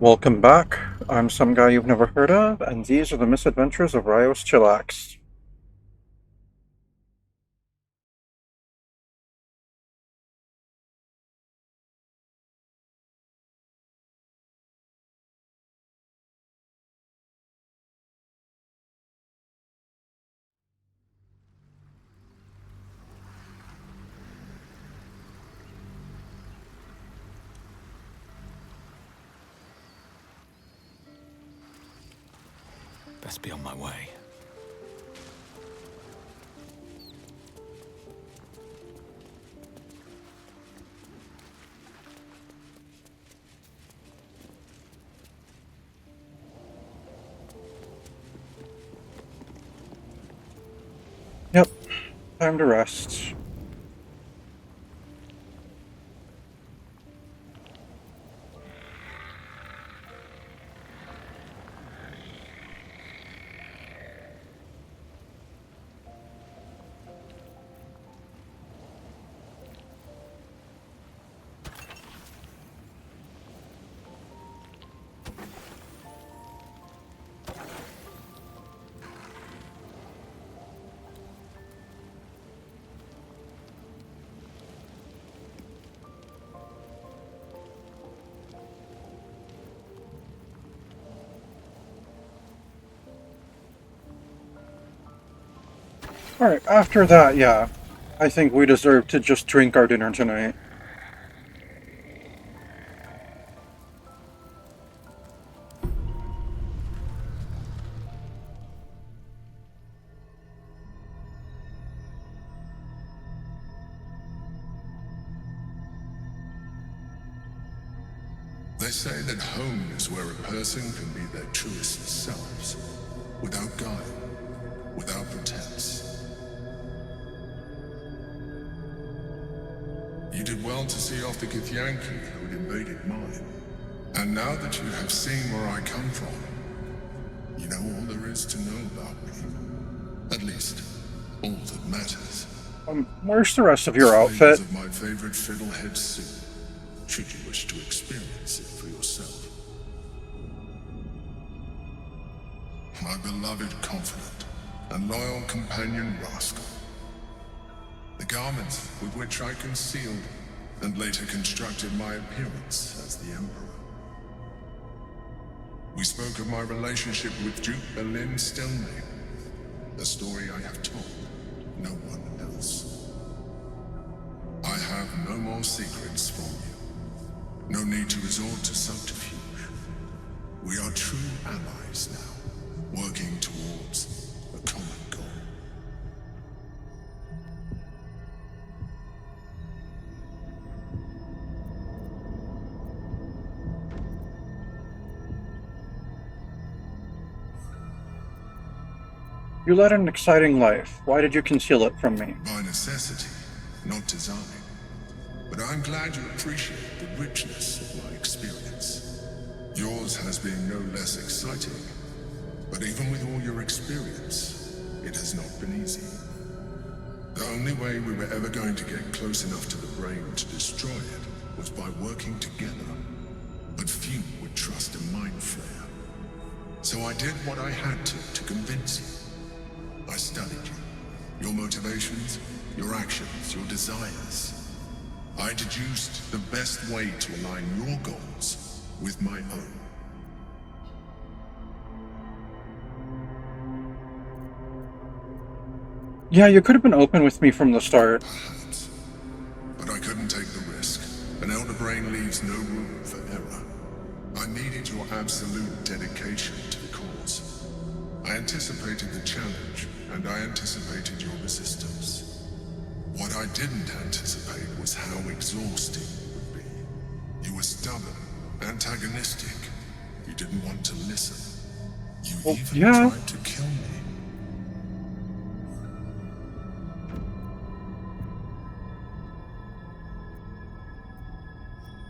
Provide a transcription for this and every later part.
Welcome back. I'm some guy you've never heard of, and these are the misadventures of Rios Chillax. Best be on my way. Yep, time to rest. Alright, after that, yeah. I think we deserve to just drink our dinner tonight. They say that home is where a person can be their truest selves, without guile, without pretense. You did well to see off the Githyanki who had invaded mine. And now that you have seen where I come from, you know all there is to know about me. At least, all that matters. Where's the rest of your Flavors outfit? of my favorite fiddlehead soup, should you wish to experience it for yourself. My beloved confidant and loyal companion Rascal. The garments with which I concealed and later constructed my appearance as the Emperor. We spoke of my relationship with Duke Berlin Stelmane, a story I have told no one else. I have no more secrets from you. No need to resort to subterfuge. We are true allies now, working towards a common goal. You led an exciting life. Why did you conceal it from me? By necessity, not design. But I'm glad you appreciate the richness of my experience. Yours has been no less exciting. But even with all your experience, it has not been easy. The only way we were ever going to get close enough to the brain to destroy it was by working together. But few would trust a mind flare. So I did what I had to convince you. I studied you. Your motivations, your actions, your desires. I deduced the best way to align your goals with my own. Yeah, you could have been open with me from the start. Perhaps. But I couldn't take the risk. An elder brain leaves no room for error. I needed your absolute dedication to the cause. I anticipated the challenge, and I anticipated your resistance. What I didn't anticipate was how exhausting it would be. You were stubborn, antagonistic. You didn't want to listen. You Well, even yeah. tried to kill me.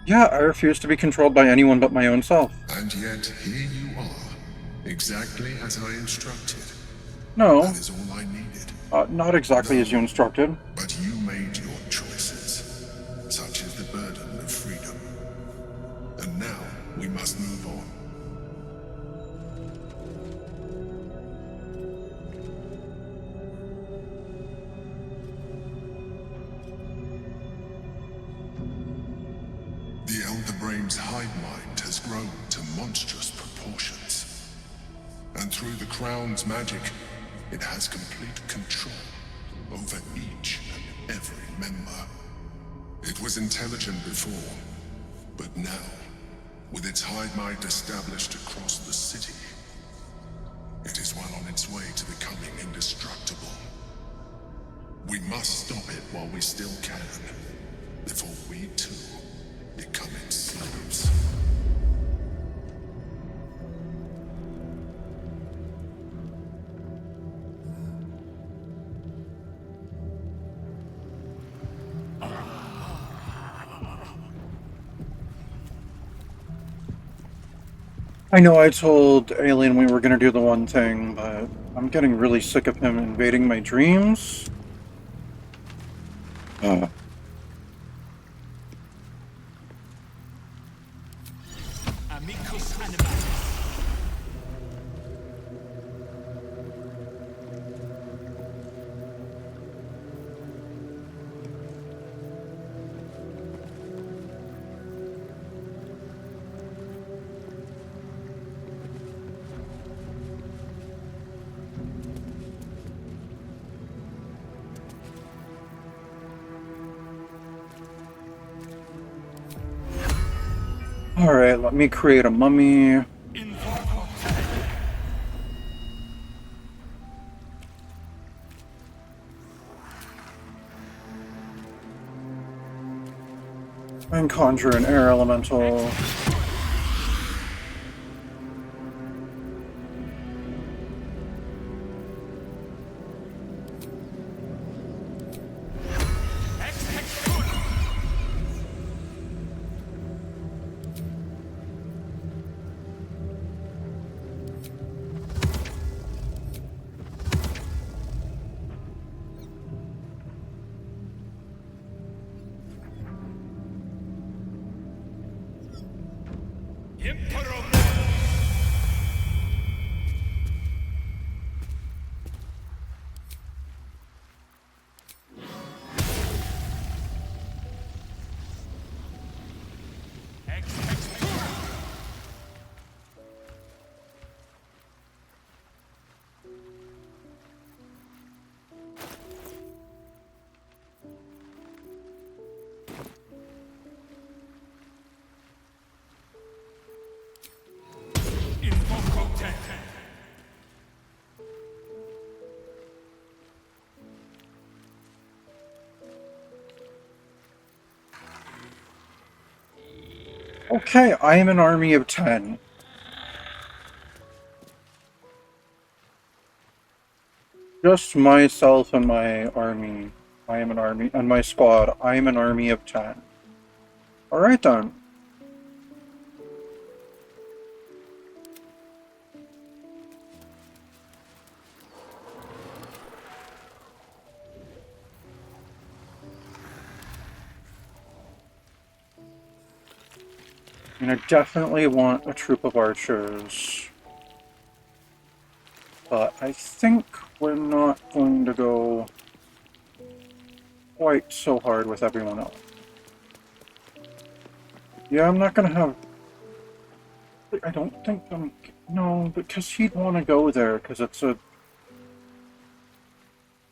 Yeah, I refuse to be controlled by anyone but my own self. And yet, here you are, exactly as I instructed. No, That is all I needed. not exactly as you instructed. But you made your choices. Such is the burden of freedom. And now we must move on. mind has grown to monstrous proportions. And through the Crown's magic, it has complete control over each and every member. It was intelligent before, but now, with its hive mind established across the city, it is well on its way to becoming indestructible. We must stop it while we still can, before we too become its slaves. I know I told Alien we were gonna do the one thing, but I'm getting really sick of him invading my dreams. Amicus animatus. Alright, let me create a mummy. And conjure an air elemental. Okay, I am an army of 10. Just myself and my army. I am an army, and my squad. I am an army of 10. Alright then. And I definitely want a troop of archers. But I think we're not going to go quite so hard with everyone else. Yeah, I'm not gonna have... I don't think I'm... No, because he'd want to go there, because it's a...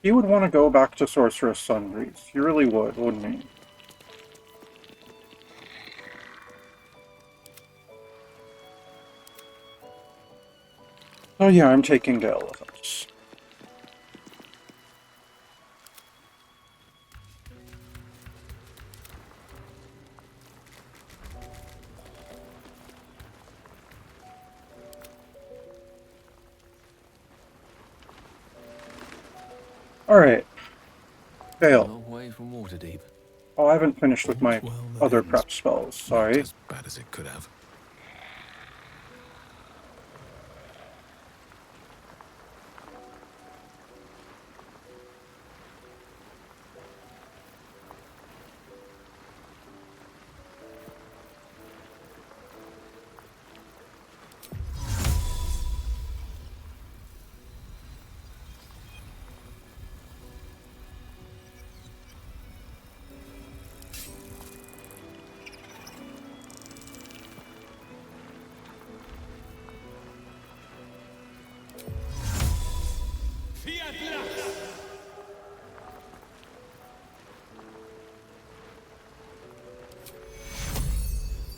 He would want to go back to Sorcerous Sundries. He really would, wouldn't he? Oh yeah, I'm taking the elephants. Alright. Fail. Long way from Waterdeep. Oh, I haven't finished with my All's well that other ends. prep spells, Not sorry. as bad as it could have.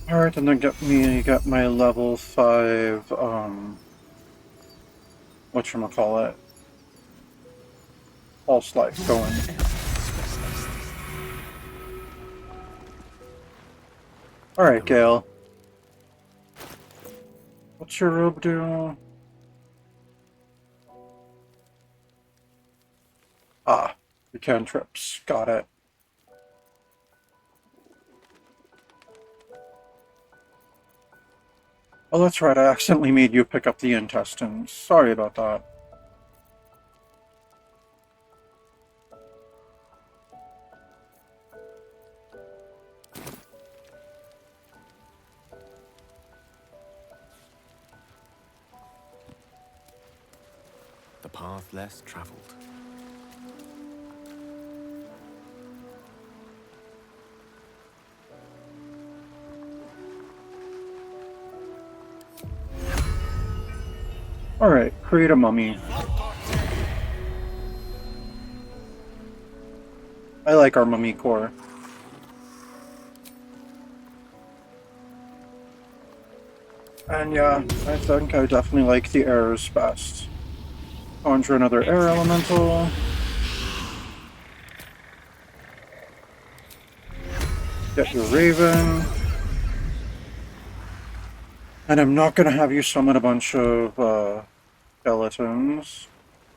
Alright, and then get my level 5, whatchamacallit, pulse life going. Alright, Gale. What's your robe do? Ah, the cantrips. Got it. Oh, that's right, I accidentally made you pick up the intestines. Sorry about that. The path less traveled. Alright, create a mummy. I like our mummy core. And yeah, I think I definitely like the airs best. Conjure another air elemental. Get your raven. And I'm not gonna have you summon a bunch of skeletons.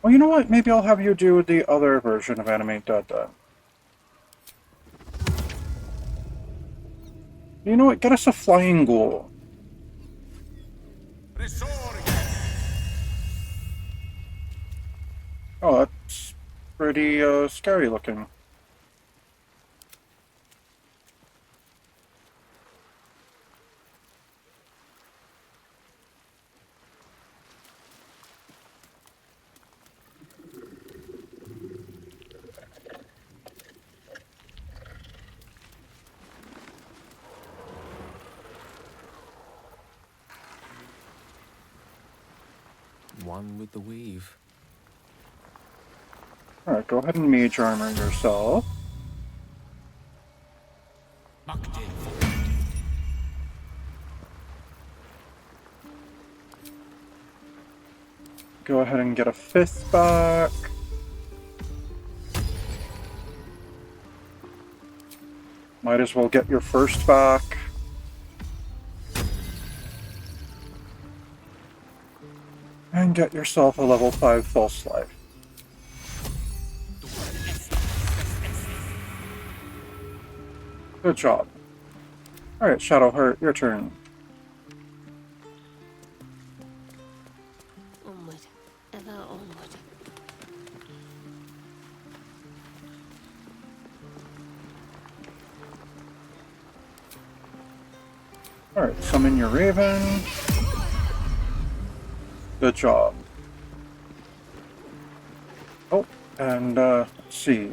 Well, you know what? Maybe I'll have you do the other version of Animate Dead then. You know what? Get us a flying ghoul. Oh, that's pretty scary looking. One with the weave. Alright, go ahead and mage armor yourself. Go ahead and get a 5th back. Might as well get your 1st back. And get yourself a level 5 false life. Good job. Alright, Shadowheart, your turn. Onward, ever onward. Alright, summon your raven. Good job. Oh, and let's see.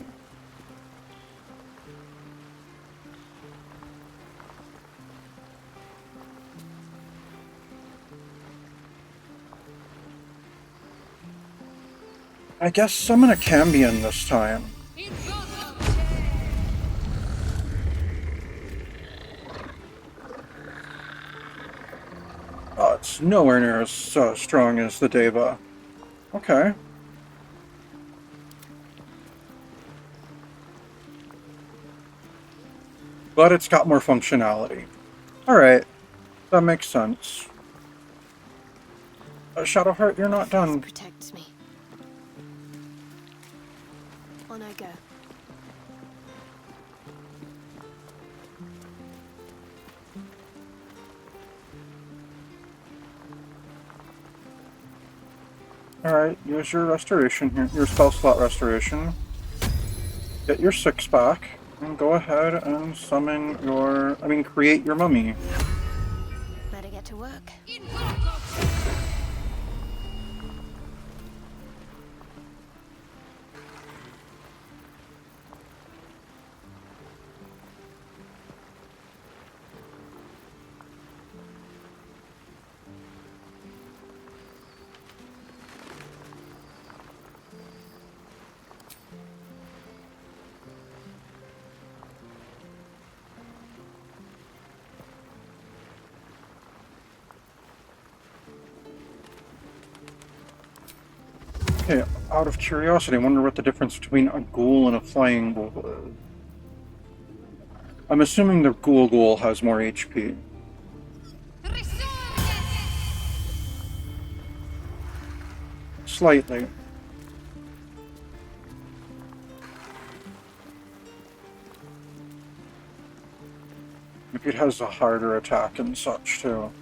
I guess summon a Cambion this time. Oh, it's nowhere near as strong as the Deva. Okay. But it's got more functionality. Alright, that makes sense. Shadowheart, you're not done. Protects me. On I go. Alright, use your restoration here, your spell slot restoration. Get your 6 back, and go ahead and summon your... create your mummy. Better get to work. Okay, out of curiosity, I wonder what the difference between a ghoul and a flying ghoul is. I'm assuming the ghoul has more HP. Slightly. Maybe it has a harder attack and such, too.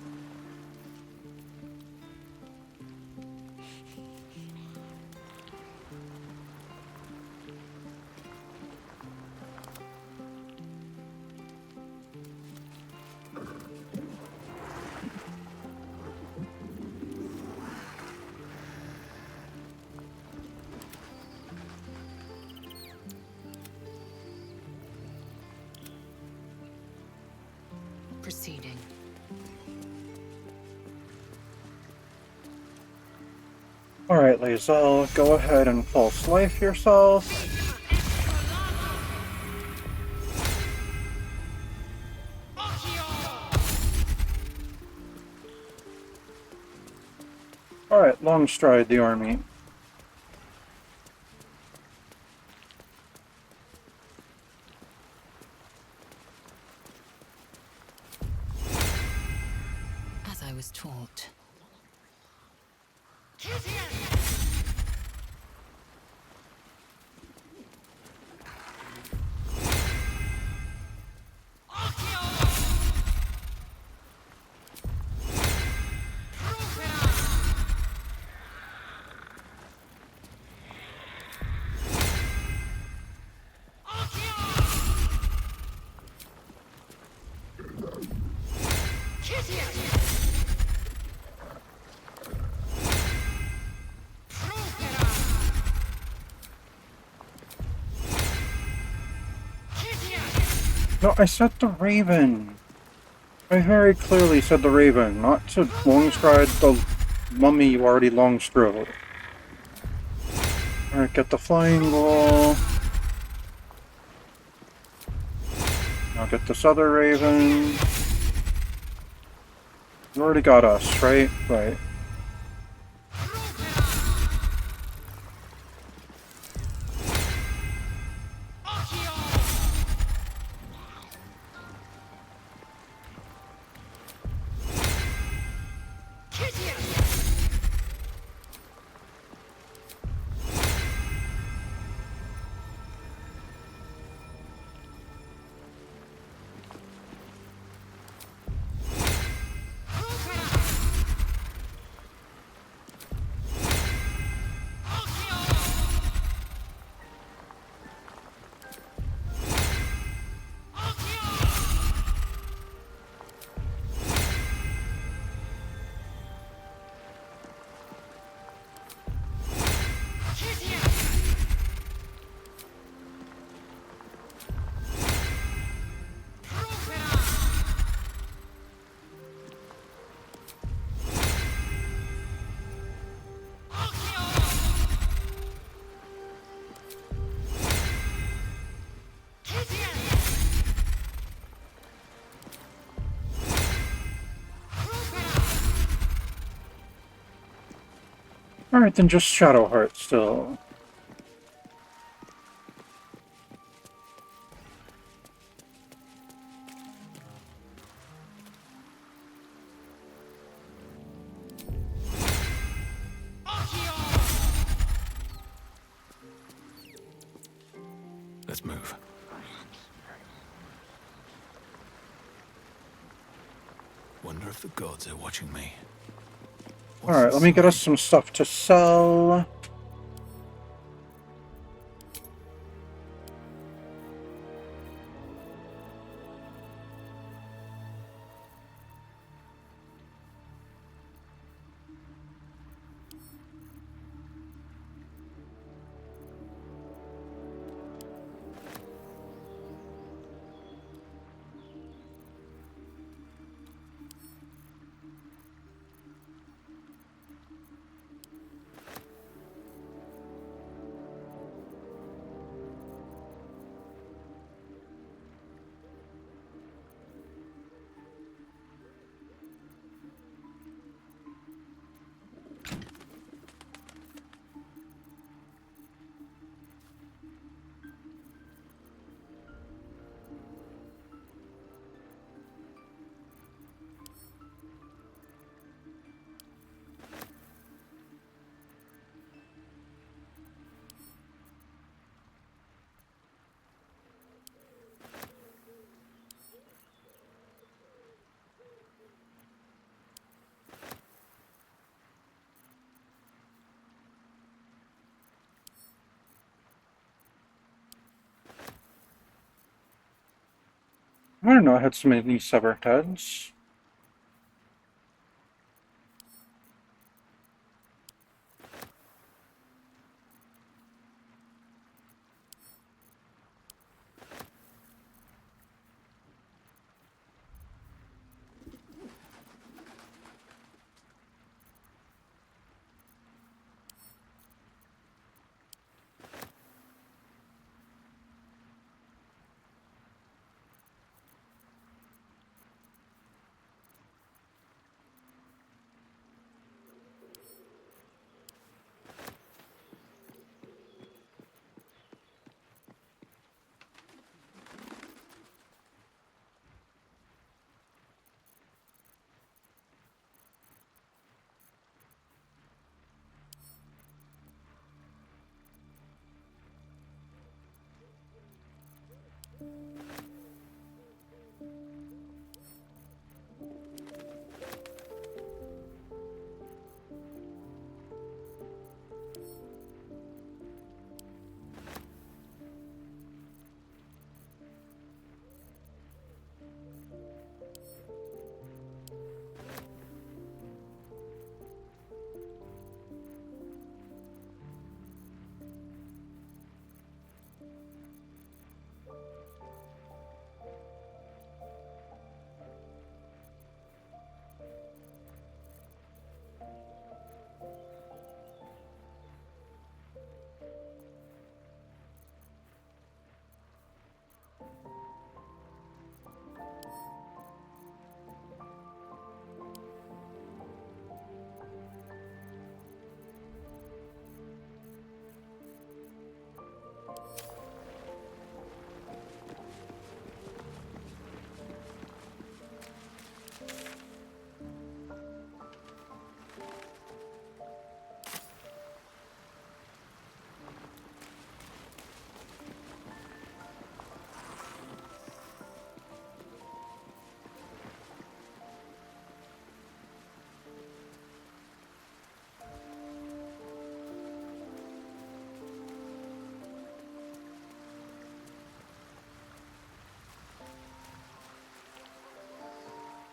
Proceeding. Alright, Lae'zel, go ahead and false life yourself. Alright, long stride the army. As I was taught. No, I said the Raven. I very clearly said the Raven, not to long stride the mummy you already long strode. Alright, get the flying ghoul. Now get this other Raven. You already got us, right? Right. Alright, then just Shadowheart still. Let's move. Wonder if the gods are watching me. What's Alright, the let me get us sign? some stuff to sell. I don't know, I had so many severed heads.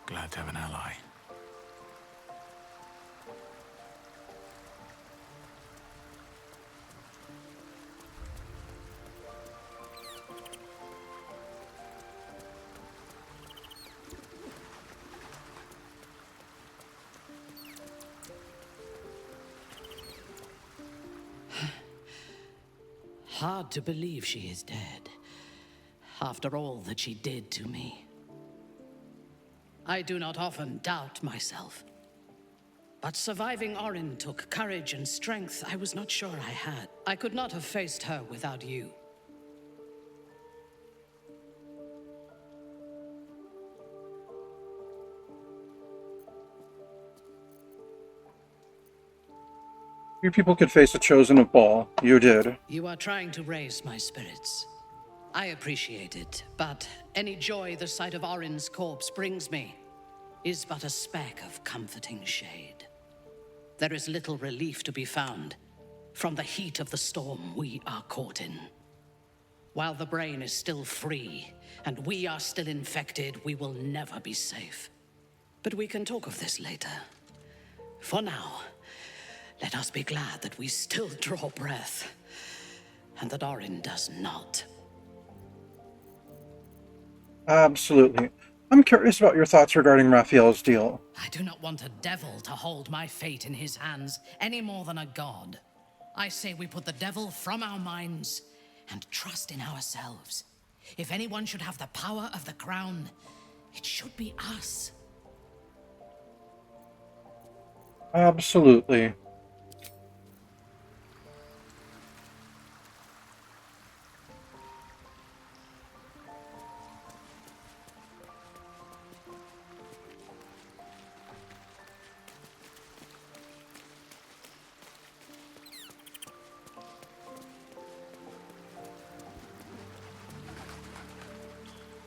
Glad to have an ally. Hard to believe she is dead, after all that she did to me. I do not often doubt myself. But surviving Orin took courage and strength I was not sure I had. I could not have faced her without you. Few people could face a chosen of Baal. You did. You are trying to raise my spirits. I appreciate it, but any joy the sight of Orin's corpse brings me is but a speck of comforting shade. There is little relief to be found from the heat of the storm we are caught in. While the brain is still free, and we are still infected, we will never be safe. But we can talk of this later. For now, let us be glad that we still draw breath, and that Orin does not. Absolutely. I'm curious about your thoughts regarding Raphael's deal. I do not want a devil to hold my fate in his hands any more than a god. I say we put the devil from our minds and trust in ourselves. If anyone should have the power of the crown, it should be us. Absolutely.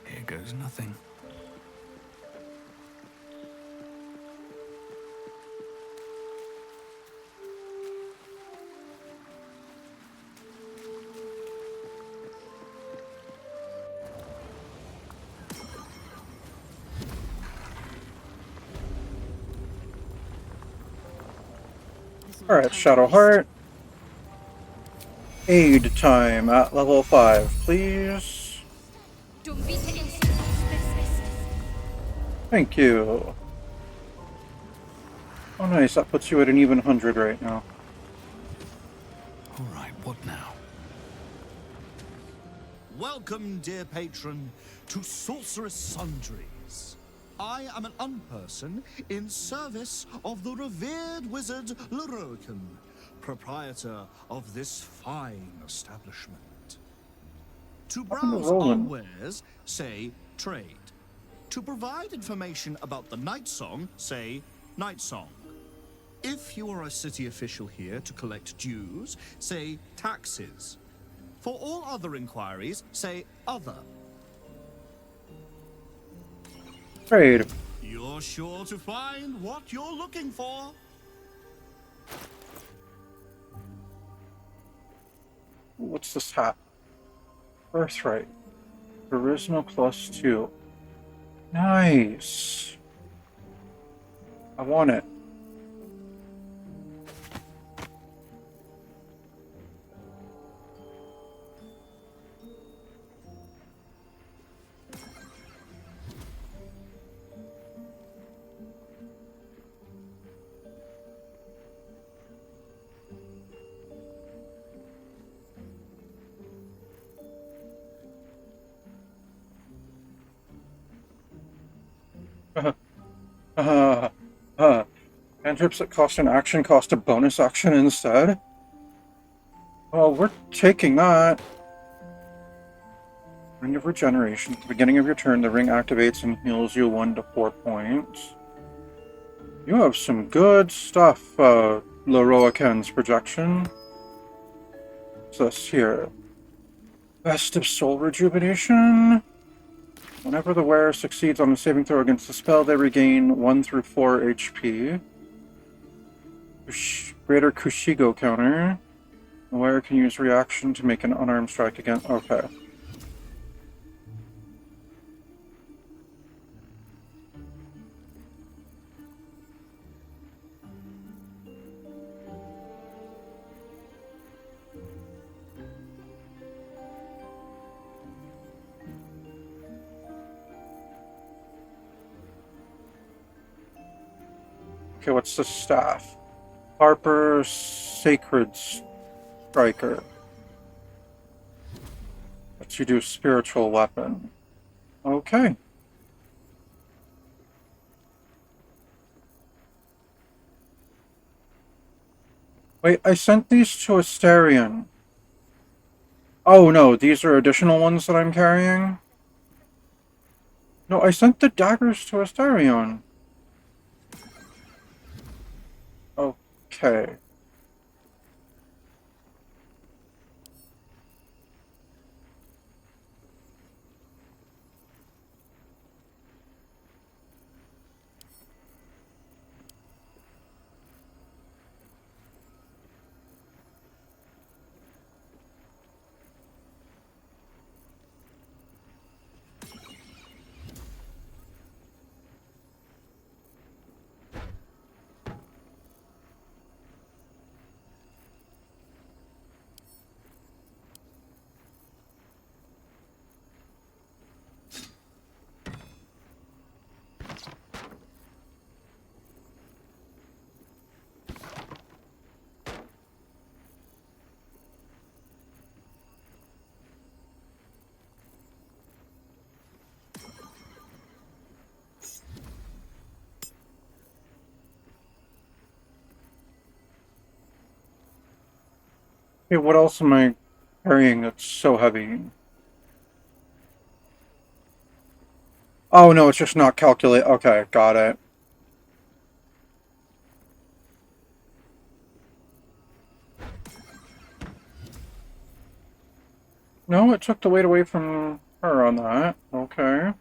Here goes nothing. Alright, Shadow Heart. Aid time at level 5, please. Thank you. Oh nice, that puts you at an even 100 right now. All right, what now? Welcome, dear patron, to Sorcerous Sundries. I am an unperson in service of the revered wizard Leroican, proprietor of this fine establishment. To Happened to browse our Roland? wares, say trade. To provide information about the Night Song, say Night Song. If you are a city official here to collect dues, say taxes. For all other inquiries, say other. Trade. You're sure to find what you're looking for. What's this hat? Birthright. Charisma +2. Nice. I want it. Cantrips that cost an action cost a bonus action instead? Well, we're taking that. Ring of Regeneration. At the beginning of your turn, the ring activates and heals you 1 to 4 points. You have some good stuff, Leroican's projection. What's this here? Best of Soul Rejuvenation. Whenever the wearer succeeds on a saving throw against the spell, they regain 1 through 4 HP. Greater Kushigo counter. The wearer can use reaction to make an unarmed strike again. Okay. Okay, what's the staff? Harper Sacred Striker. Lets you do spiritual weapon. Okay. Wait, I sent these to Asterion. Oh no, these are additional ones that I'm carrying? No, I sent the daggers to Asterion. Okay. Okay, what else am I carrying that's so heavy? Oh no, it's just not calculate. Okay, got it. No, it took the weight away from her on that. Okay.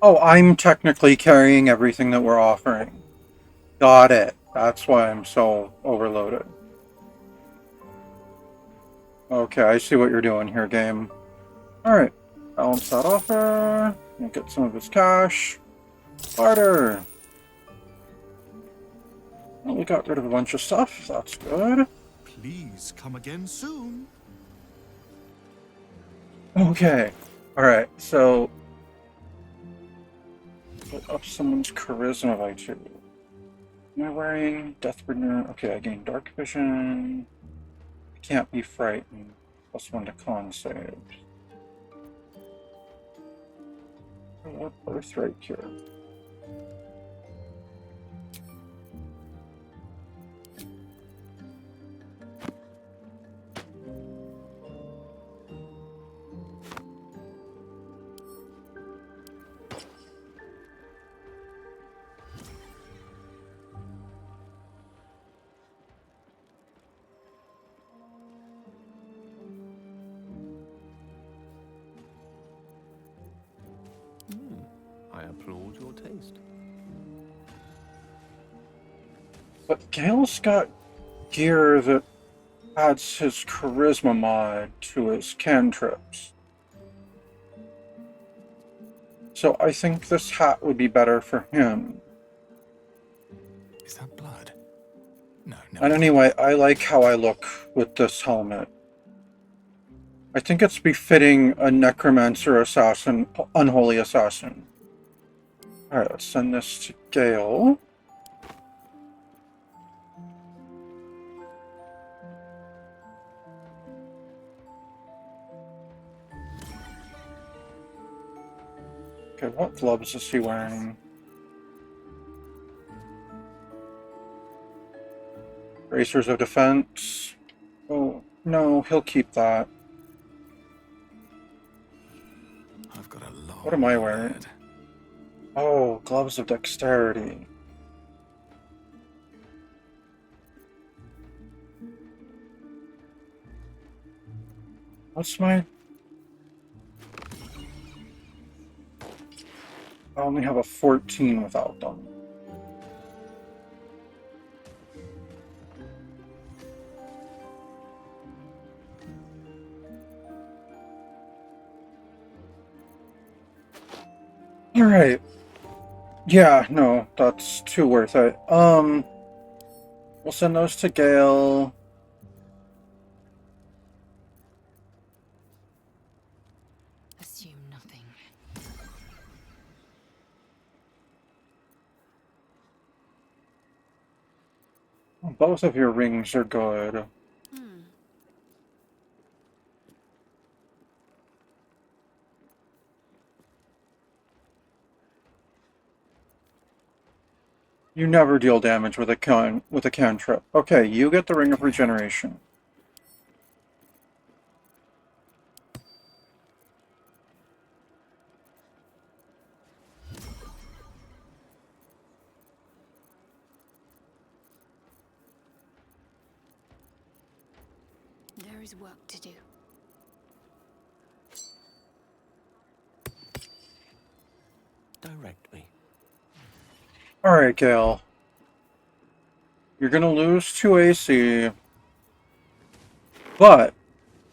Oh, I'm technically carrying everything that we're offering. Got it. That's why I'm so overloaded. Okay, I see what you're doing here, game. Alright. Balance that offer. And get some of his cash. Barter. Well, we got rid of a bunch of stuff. That's good. Please come again soon. Okay. Alright, so... Put up someone's charisma by 2. Am I wearing Deathbringer? Okay, I gain Dark Vision. I can't be frightened. +1 to con saves. What birthright here? I applaud your taste. But Gale's got gear that adds his charisma mod to his cantrips. So I think this hat would be better for him. Is that blood? No, no. And anyway, I like how I look with this helmet. I think it's befitting a necromancer assassin, unholy assassin. Alright, let's send this to Gale. Okay, what gloves is he wearing? Bracers of defense. Oh, no, he'll keep that. I've got a lot. What am I wearing? Oh, gloves of dexterity. What's my... I only have a 14 without them. Alright. Yeah, no, that's too worth it. We'll send those to Gale. Assume nothing. Both of your rings are good. You never deal damage with a cantrip. Okay, you get the Ring of Regeneration. There is work to do. Direct me. Alright, Gale. You're gonna lose 2 AC, but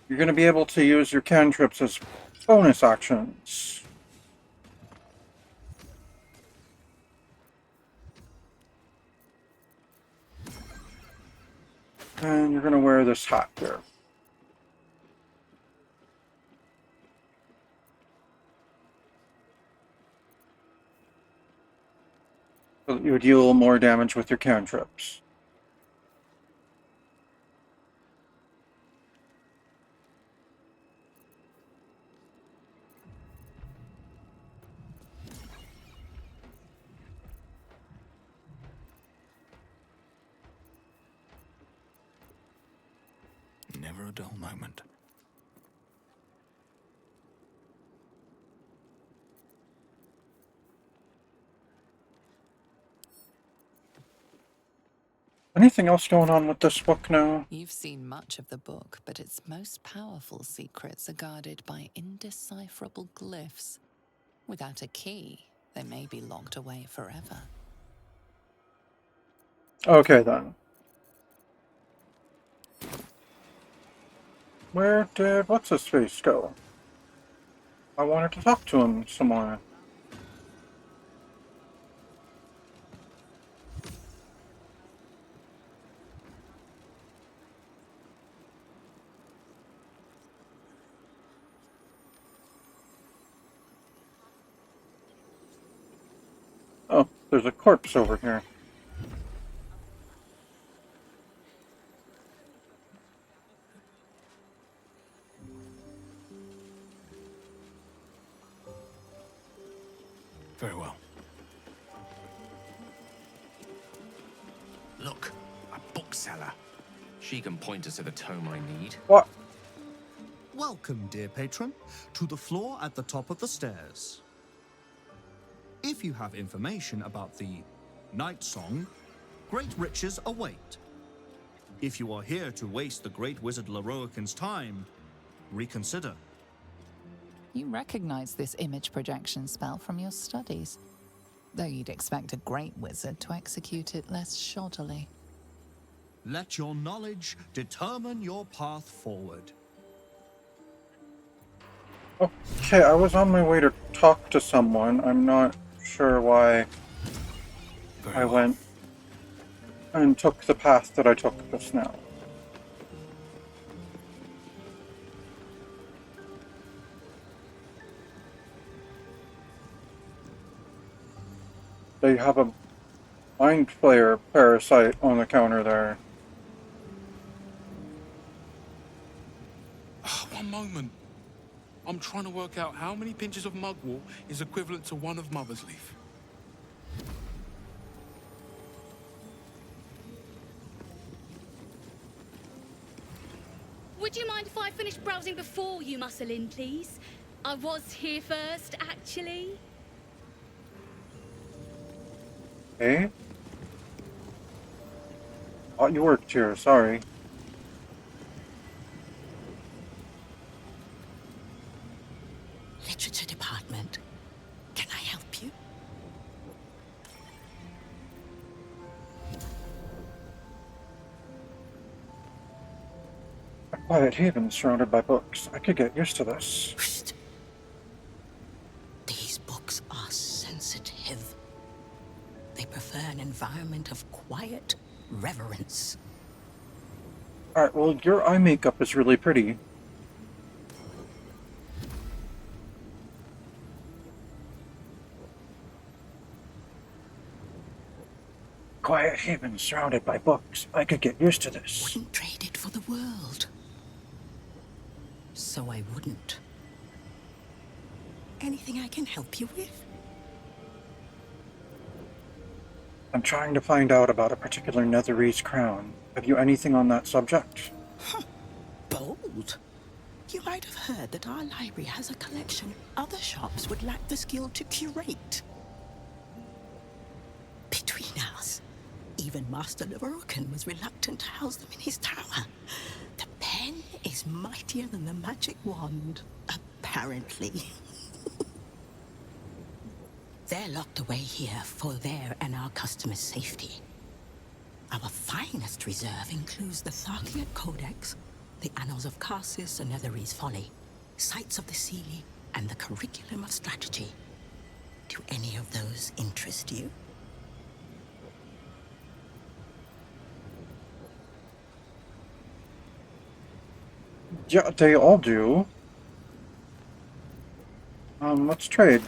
you're gonna be able to use your cantrips as bonus actions. And you're gonna wear this hat here. So that you deal more damage with your cantrips. Never a dull moment. Anything else going on with this book now? You've seen much of the book, but its most powerful secrets are guarded by indecipherable glyphs. Without a key, They may be locked away forever. Okay, then. Where did what's-his-face go? I wanted to talk to him some more. Oh, there's a corpse over here. Very well. Look, a bookseller. She can point us to the tome I need. What? Welcome, dear patron, to the floor at the top of the stairs. If you have information about the Night Song, great riches await. If you are here to waste the great wizard Leroican's time, reconsider. You recognize this image projection spell from your studies, though you'd expect a great wizard to execute it less shoddily. Let your knowledge determine your path forward. Okay, I was on my way to talk to someone. I'm not sure why Very I well. went and took the path that I took just now. They have a mind flayer parasite on the counter there. One moment. I'm trying to work out how many pinches of mugwort is equivalent to one of Mother's Leaf. Would you mind if I finished browsing before you muscle in, please? I was here first, actually. Eh? Oh, you worked here, sorry. Literature department. Can I help you? A quiet haven surrounded by books. I could get used to this. Psst. These books are sensitive. They prefer an environment of quiet reverence. Alright, well, your eye makeup is really pretty. Quiet haven surrounded by books. I could get used to this. Wouldn't trade it for the world. So I wouldn't. Anything I can help you with? I'm trying to find out about a particular Netherese crown. Have you anything on that subject? Bold. You might have heard that our library has a collection other shops would lack the skill to curate. Between us, even Master Leroican was reluctant to house them in his tower. The pen is mightier than the magic wand, apparently. They're locked away here for their and our customers' safety. Our finest reserve includes the Tharkiot Codex, the Annals of Karsus and Netherese Folly, Sights of the Seelie, and the Curriculum of Strategy. Do any of those interest you? Yeah, they all do. Let's trade.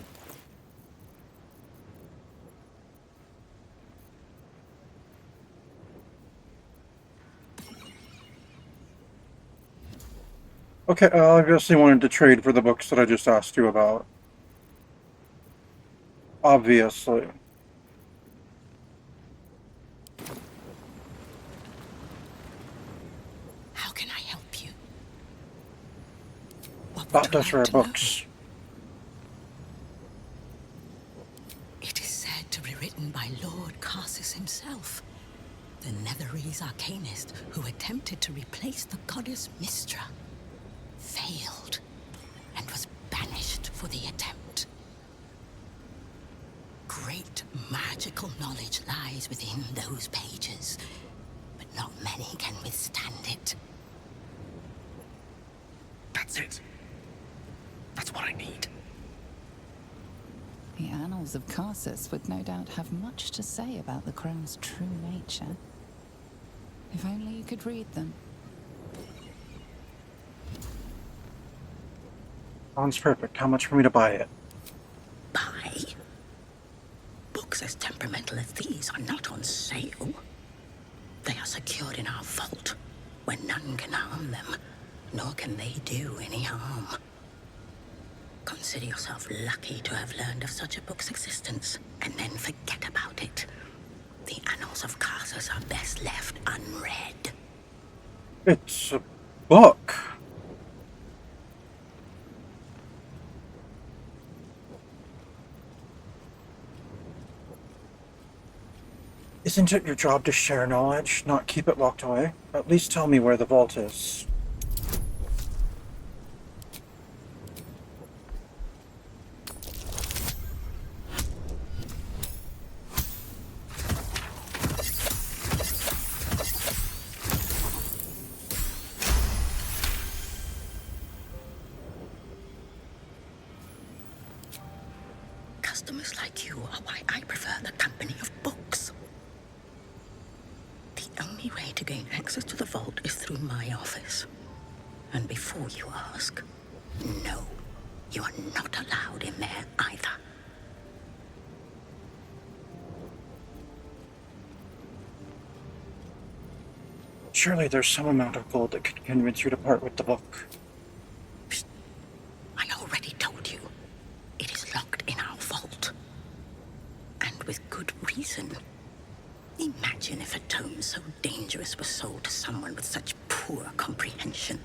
Okay, I obviously wanted to trade for the books that I just asked you about. Obviously. How can I help you? What would Not you just like rare to know? books. It is said to be written by Lord Karsus himself, the Netherese arcanist who attempted to replace the goddess Mystra, failed, and was banished for the attempt. Great magical knowledge lies within those pages, but not many can withstand it. That's it. That's what I need. The annals of Carsus would no doubt have much to say about the crone's true nature. If only you could read them. Sounds perfect. How much for me to buy it? Buy? Books as temperamental as these are not on sale. They are secured in our vault, where none can harm them, nor can they do any harm. Consider yourself lucky to have learned of such a book's existence, and then forget about it. The annals of Carsus are best left unread. It's a book. Isn't it your job to share knowledge, not keep it locked away? At least tell me where the vault is. Customers like you are why I prefer the company of books. The only way to gain access to the vault is through my office. And before you ask, no, you are not allowed in there either. Surely there's some amount of gold that could convince you to part with the book. Psst. I already told you. It is locked in our vault. And with good reason. Imagine if a tome so dangerous was sold to someone with such poor comprehension.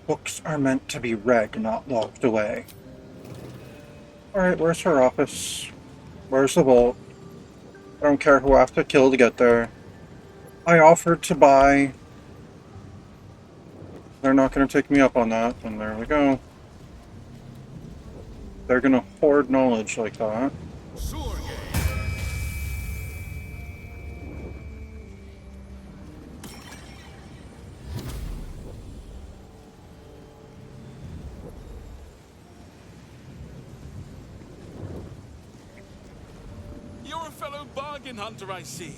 Books are meant to be read, not locked away. Alright, where's her office? Where's the vault? I don't care who I have to kill to get there. I offered to buy. They're not going to take me up on that, and there we go. They're going to hoard knowledge like that. You're a fellow bargain hunter, I see.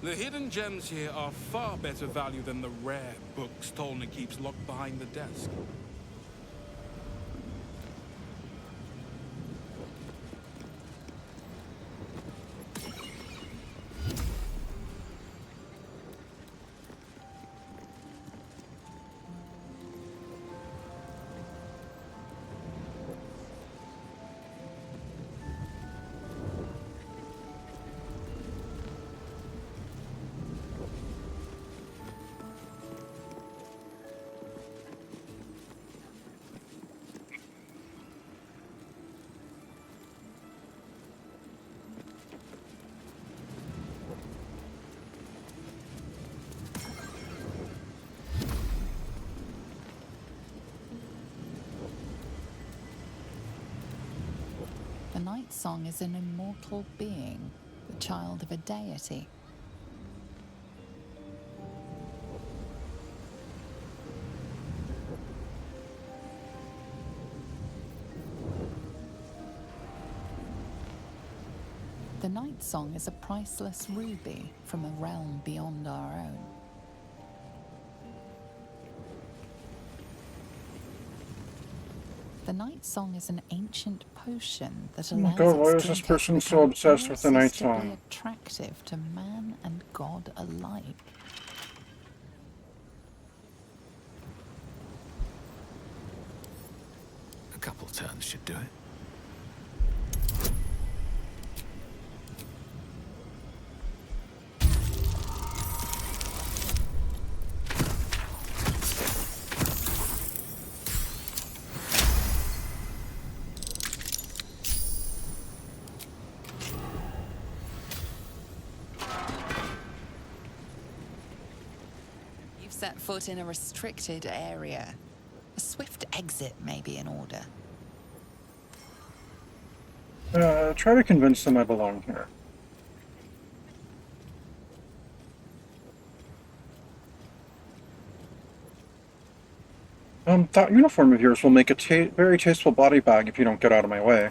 The hidden gems here are far better value than the rare books Tolna keeps locked behind the desk. The Night Song is an immortal being, the child of a deity. The Night Song is a priceless ruby from a realm beyond our own. The Night Song is an ancient potion that Oh my allows god, why its is this drinker person to so become obsessed with the Night irresistibly Song? attractive to man and god alike. A couple turns should do it. You've set foot in a restricted area. A swift exit may be in order. Try to convince them I belong here. That uniform of yours will make a very tasteful body bag if you don't get out of my way.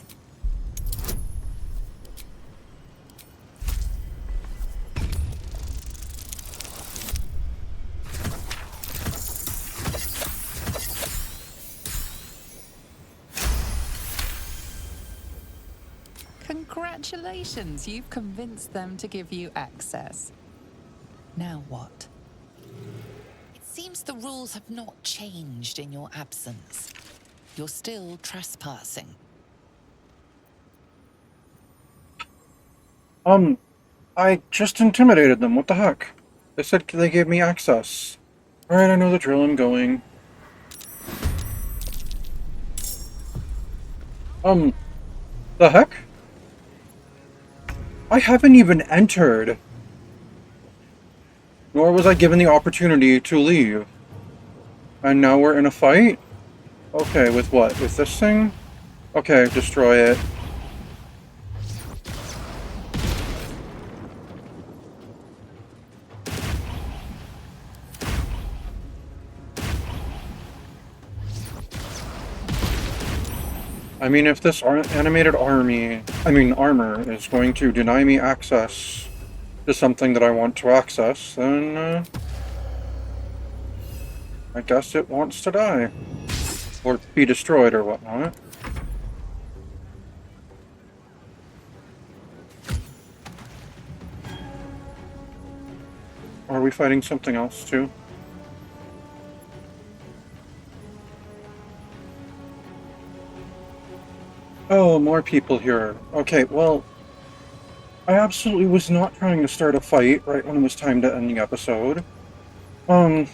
Congratulations, you've convinced them to give you access. Now what? It seems the rules have not changed in your absence. You're still trespassing. I just intimidated them. What the heck? They said they gave me access. Alright, I know the drill. I'm going. The heck? I haven't even entered. Nor was I given the opportunity to leave. And now we're in a fight? Okay, with what? With this thing? Okay, destroy it. I mean, if this animated armor is going to deny me access to something that I want to access, then I guess it wants to die. Or be destroyed or whatnot. Are we fighting something else too? Oh, more people here. Okay, well, I absolutely was not trying to start a fight right when it was time to end the episode. Okay,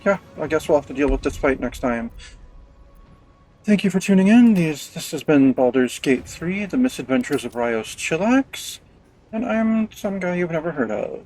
yeah, I guess we'll have to deal with this fight next time. Thank you for tuning in. This has been Baldur's Gate 3, The Misadventures of Rios Chillax, and I'm some guy you've never heard of.